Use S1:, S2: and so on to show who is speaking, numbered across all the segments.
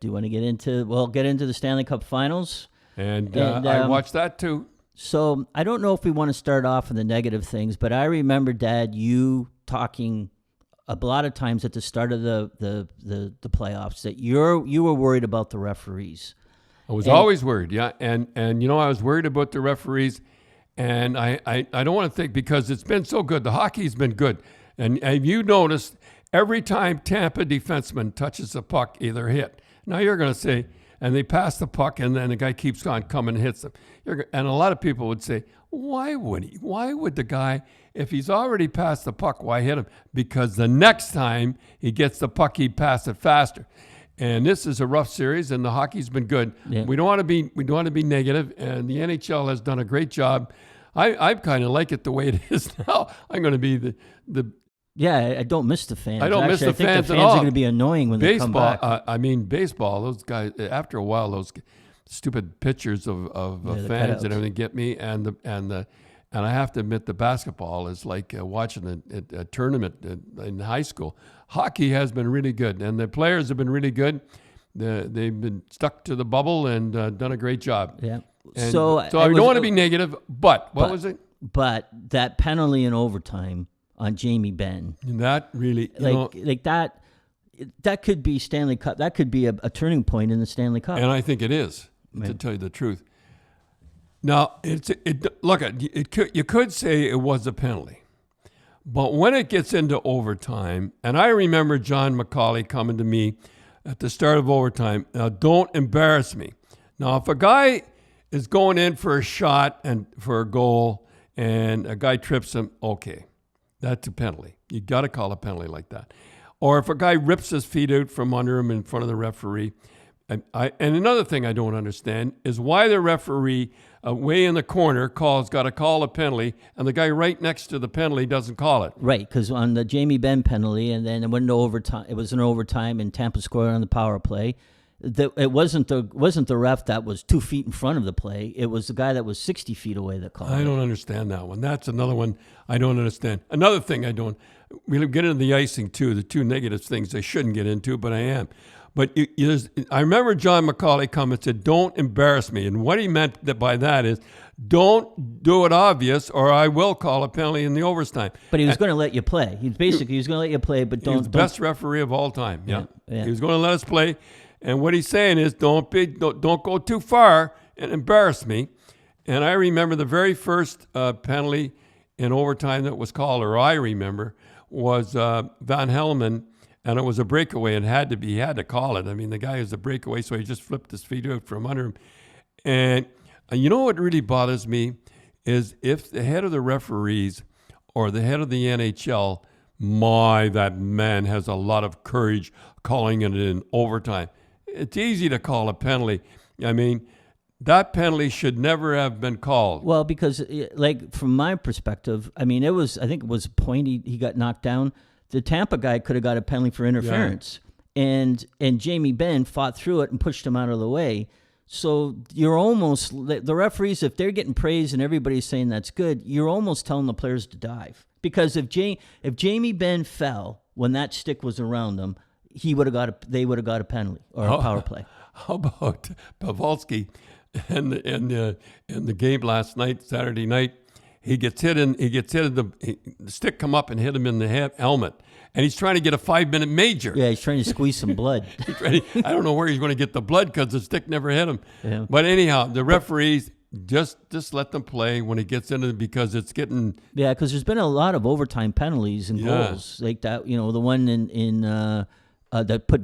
S1: Do you want to get into the Stanley Cup Finals?
S2: And I watched that too.
S1: So I don't know if we want to start off with the negative things, but I remember, Dad, you talking a lot of times at the start of the playoffs that you were worried about the referees.
S2: I was always worried, yeah. And I was worried about the referees, and I don't want to think, because it's been so good. The hockey's been good. And have you noticed every time Tampa defenseman touches the puck, either hit. Now you're going to say, and they pass the puck, and then the guy keeps on coming and hits them. And a lot of people would say, why would he? Why would the guy, if he's already passed the puck, why hit him? Because the next time he gets the puck, he'd pass it faster. And this is a rough series, and the hockey's been good. Yeah. We don't want to be negative, and the NHL has done a great job. I kind of like it the way it is now. I'm going to be the
S1: Yeah, I don't miss the fans.
S2: I don't miss the fans at all.
S1: The fans are going to be annoying when they come back.
S2: Baseball, those guys, after a while, those stupid pictures of fans and everything get me. And I have to admit, the basketball is like watching a tournament in high school. Hockey has been really good, and the players have been really good. They've been stuck to the bubble and done a great job.
S1: Yeah.
S2: And so I don't want to be negative, but what was it?
S1: But that penalty in overtime on Jamie Benn.
S2: That really,
S1: that could be Stanley Cup. That could be a turning point in the Stanley Cup.
S2: And I think it is, to tell you the truth. Now, you could say it was a penalty, but when it gets into overtime, and I remember John McCauley coming to me at the start of overtime, don't embarrass me. Now, if a guy is going in for a shot and for a goal, and a guy trips him, okay. That's a penalty. You got to call a penalty like that. Or if a guy rips his feet out from under him in front of the referee. And another thing I don't understand is why the referee way in the corner got to call a penalty, and the guy right next to the penalty doesn't call it.
S1: Right, because on the Jamie Benn penalty, and then it went into overtime. It was an overtime, and Tampa scored on the power play. It wasn't the ref that was 2 feet in front of the play. It was the guy that was 60 feet away that called.
S2: I don't understand that one. That's another one I don't understand. Another thing we'll get into the icing too, the two negative things I shouldn't get into, but I am. But I remember John McCauley come and said, don't embarrass me. And what he meant by that is, don't do it obvious, or I will call a penalty in the overtime.
S1: But he was going to let you play. He was going to let you play, but don't.
S2: He was the best referee of all time. Yeah. He was going to let us play. And what he's saying is, don't go too far and embarrass me. And I remember the very first penalty in overtime that was called, or I remember, was Van Hellemond, and it was a breakaway, and he had to call it. I mean, the guy was a breakaway, so he just flipped his feet out from under him. And you know what really bothers me is if the head of the referees or the head of the NHL, that man has a lot of courage calling it in overtime. It's easy to call a penalty. I mean, that penalty should never have been called.
S1: Well, because from my perspective, I mean, I think it was a point he got knocked down. The Tampa guy could have got a penalty for interference. Yeah. And Jamie Benn fought through it and pushed him out of the way. So you're almost, the referees, if they're getting praise and everybody's saying that's good, you're almost telling the players to dive. Because if Jamie Benn fell when that stick was around him, they would have got a penalty or a power play.
S2: How about Pavelski in the game last night, Saturday night? He gets hit the stick come up and hit him in the helmet, and he's trying to get a 5-minute major.
S1: Yeah, he's trying to squeeze some blood.
S2: I don't know where he's going to get the blood because the stick never hit him.
S1: Yeah.
S2: But anyhow, the referees just let them play when it gets into it, because it's getting.
S1: Yeah, because there's been a lot of overtime penalties and goals like that. You know, the one in that put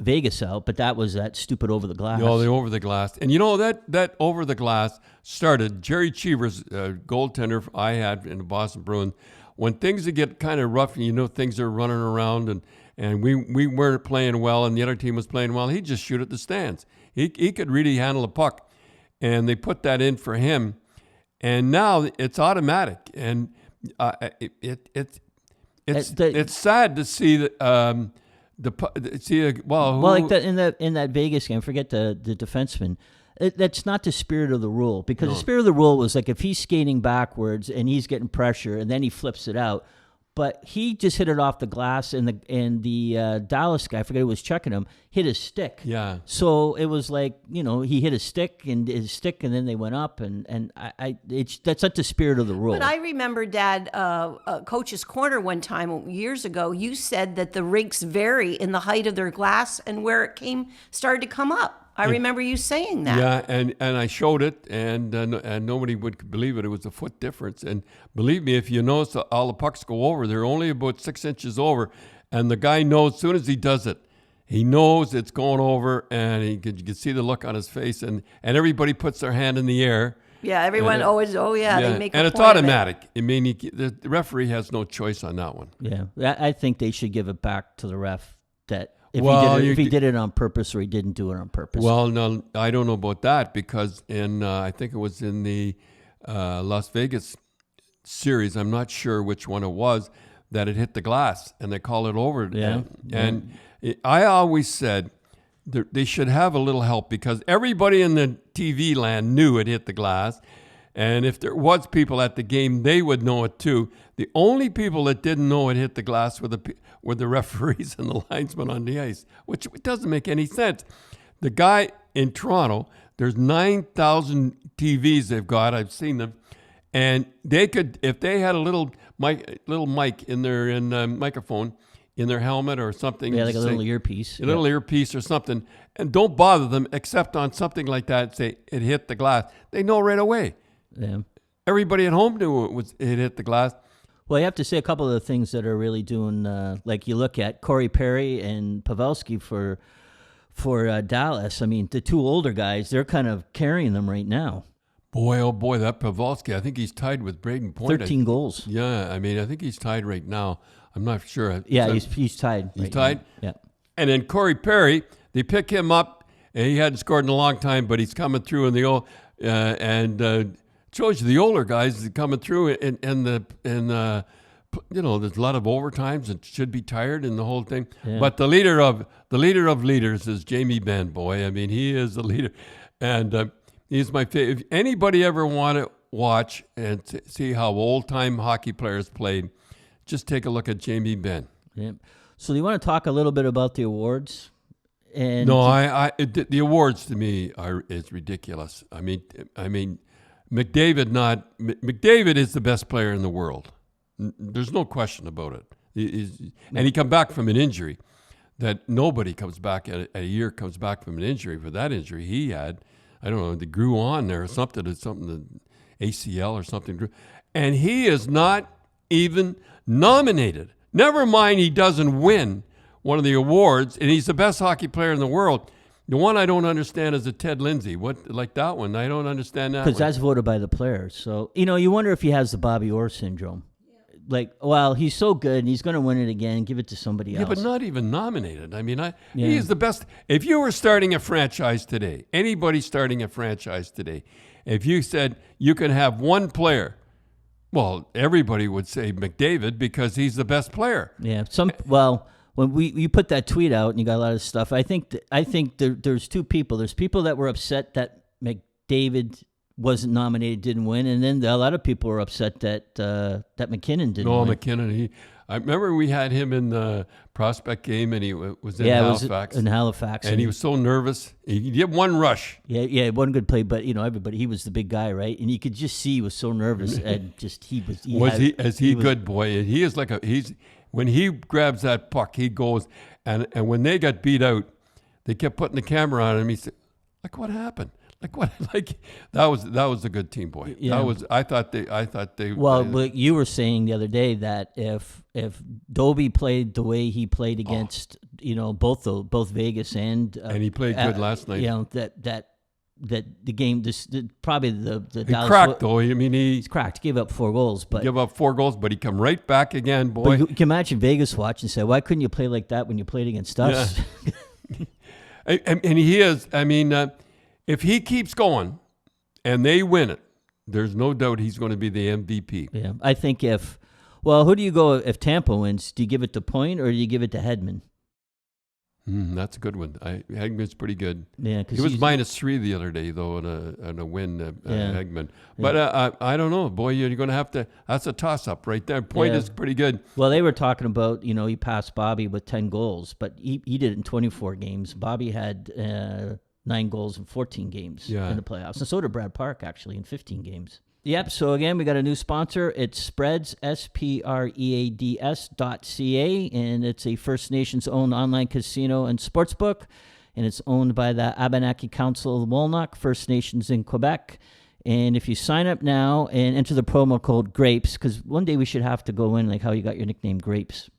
S1: Vegas out, but that was that stupid over the glass.
S2: No, the over the glass. And you know, that over the glass started Jerry Cheever's goaltender I had in the Boston Bruins. When things get kind of rough and you know things are running around and we weren't playing well and the other team was playing well, he'd just shoot at the stands. He could really handle a puck. And they put that in for him. And now it's automatic. And it's sad to see that
S1: like that in that Vegas game. Forget the defenseman. That's not the spirit of the rule, because the spirit of the rule was like if he's skating backwards and he's getting pressure and then he flips it out, but he just hit it off the glass, and the Dallas guy, I forget who was checking him, hit his stick.
S2: Yeah.
S1: So it was like, he hit his stick, and then they went up, and that's not the spirit of the rule.
S3: But I remember, Dad, Coach's Corner one time years ago, you said that the rinks vary in the height of their glass and where it started to come up. I remember you saying that.
S2: Yeah, and I showed it, and nobody would believe it. It was a foot difference. And believe me, if you notice all the pucks go over, they're only about 6 inches over. And the guy knows as soon as he does it, he knows it's going over, and you can see the look on his face. And everybody puts their hand in the air.
S3: Yeah, everyone always, they make a
S2: and it's
S3: point
S2: automatic. I mean, the referee has no choice on that one.
S1: Yeah, I think they should give it back to the ref that if he did it on purpose or he didn't do it on purpose.
S2: Well, no, I don't know about that because I think it was in the Las Vegas series, I'm not sure which one it was, that it hit the glass and they called it over.
S1: Yeah.
S2: And I always said they should have a little help because everybody in the TV land knew it hit the glass. And if there was people at the game, they would know it too. The only people that didn't know it hit the glass were the referees and the linesmen on the ice, which doesn't make any sense. The guy in Toronto, there's 9,000 TVs they've got. I've seen them. And they could, if they had a little mic in their microphone in their helmet or something.
S1: Yeah, like a little earpiece.
S2: A little earpiece or something. And don't bother them except on something like that, say it hit the glass. They know right away.
S1: Yeah.
S2: Everybody at home knew it hit the glass.
S1: Well, you have to say a couple of the things that are really doing, like you look at Corey Perry and Pavelski for Dallas. I mean, the two older guys, they're kind of carrying them right now.
S2: Boy, oh boy, that Pavelski, I think he's tied with Braden Point.
S1: 13 goals.
S2: Yeah, I mean, I think he's tied right now. I'm not sure.
S1: Yeah, he's tied.
S2: He's tied?
S1: Now. Yeah.
S2: And then Corey Perry, they pick him up, and he hadn't scored in a long time, but he's coming through in the old, shows you the older guys coming through, and there's a lot of overtimes and should be tired and the whole thing. Yeah. But the leader of leaders is Jamie Benn, boy. I mean, he is the leader, and he's my favorite. If anybody ever want to watch and see how old-time hockey players played, just take a look at Jamie Benn.
S1: Yeah. So do you want to talk a little bit about the awards? And
S2: no, the awards to me is ridiculous. I mean, McDavid is the best player in the world. There's no question about it. And he come back from an injury that nobody comes back at a year comes back from an injury. For that injury he had, I don't know, they grew on there or something, the ACL or something. And he is not even nominated. Never mind he doesn't win one of the awards, and he's the best hockey player in the world. The one I don't understand is the Ted Lindsay. Like that one? I don't understand that.
S1: Because that's voted by the players. So, you wonder if he has the Bobby Orr syndrome. Yeah. Like, well, he's so good, and he's going to win it again. Give it to somebody else.
S2: Yeah, but not even nominated. I mean, he's the best. If you were starting a franchise today, anybody starting a franchise today, if you said you can have one player, well, everybody would say McDavid because he's the best player.
S1: Yeah. When you put that tweet out and you got a lot of stuff, I think there's two people. There's people that were upset that McDavid wasn't nominated, didn't win, and then a lot of people were upset that McKinnon didn't win.
S2: McKinnon. I remember we had him in the prospect game, and he was in Halifax.
S1: In Halifax,
S2: and he was so nervous. He did one rush.
S1: Yeah, one good play, but everybody, he was the big guy, right? And you could just see he was so nervous, and just he was.
S2: Good boy? He is like when he grabs that puck, he goes, and when they got beat out, they kept putting the camera on him. He said, "Like what happened? That was a good team, boy.
S1: Yeah.
S2: I thought they.
S1: Well, but you were saying the other day that if Dobie played the way he played against both Vegas and
S2: he played good last night.
S1: That the game probably the
S2: he
S1: Dallas
S2: cracked though. I mean
S1: he's cracked. Gave up 4 goals, but
S2: he come right back again, boy.
S1: But you can imagine Vegas watch and say, why couldn't you play like that when you played against us?
S2: Yeah. and he is. I mean. If he keeps going and they win it, there's no doubt he's going to be the MVP.
S1: Yeah, I think who do you go if Tampa wins? Do you give it to Point or do you give it to Hedman?
S2: That's a good one. Hegman's pretty good.
S1: Yeah, because
S2: he was -3 the other day though in a win. Hegman, but I don't know. Boy, you're going to have to. That's a toss-up right there. Point is pretty good.
S1: Well, they were talking about he passed Bobby with 10 goals, but he did it in 24 games. Bobby had 9 goals in 14 games in the playoffs, and so did Brad Park actually in 15 games. Yep. So again, we got a new sponsor. It's Spreads, SPREADS.ca, and it's a First Nations owned online casino and sportsbook, and it's owned by the Abenaki Council of Wolnock, First Nations in Quebec. And if you sign up now and enter the promo code GRAPES, because one day we should have to go in like how you got your nickname Grapes.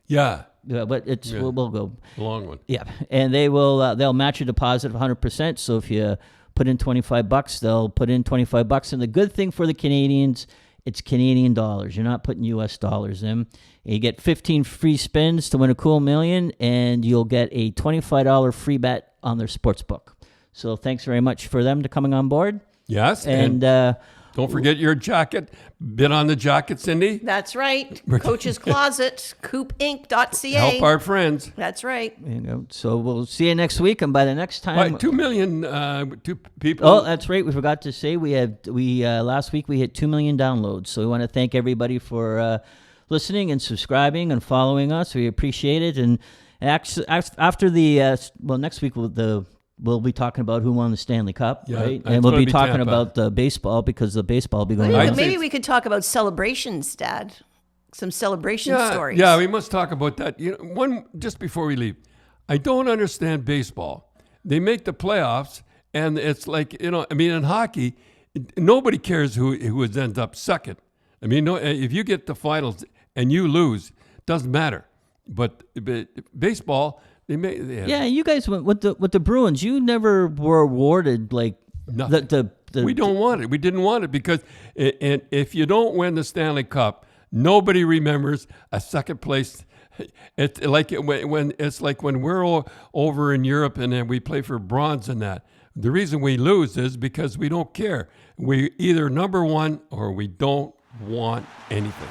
S2: Yeah.
S1: Yeah, but we'll go.
S2: Long one.
S1: Yeah, and they'll match your deposit of 100%. So if you put in $25, they'll put in $25. And the good thing for the Canadians, it's Canadian dollars. You're not putting U.S. dollars in. And you get 15 free spins to win a cool million, and you'll get a $25 free bet on their sports book. So thanks very much for them to coming on board.
S2: Yes,
S1: and
S2: don't forget your jacket. Bid on the jacket, Cindy.
S3: That's right. Coach's Closet, coopinc.ca.
S2: Help our friends.
S3: That's right.
S1: So we'll see you next week, and by the next time,
S2: 2 million people.
S1: Oh, that's right. We forgot to say we last week we hit 2 million downloads. So we want to thank everybody for listening and subscribing and following us. We appreciate it. And actually, after next week we'll be talking about who won the Stanley Cup, right? And we'll be talking about the baseball because the baseball will be going on.
S3: Maybe we could talk about celebrations, Dad. Some celebration stories.
S2: Yeah, we must talk about that. One just before we leave. I don't understand baseball. They make the playoffs, and it's like in hockey, nobody cares who ends up second. If you get the finals and you lose, doesn't matter. But baseball.
S1: You guys went with the Bruins. You never were awarded like
S2: nothing. We don't want it. We didn't want it because if you don't win the Stanley Cup, nobody remembers a second place. It's like when we're over in Europe and then we play for bronze and that. The reason we lose is because we don't care. We either number one or we don't want anything.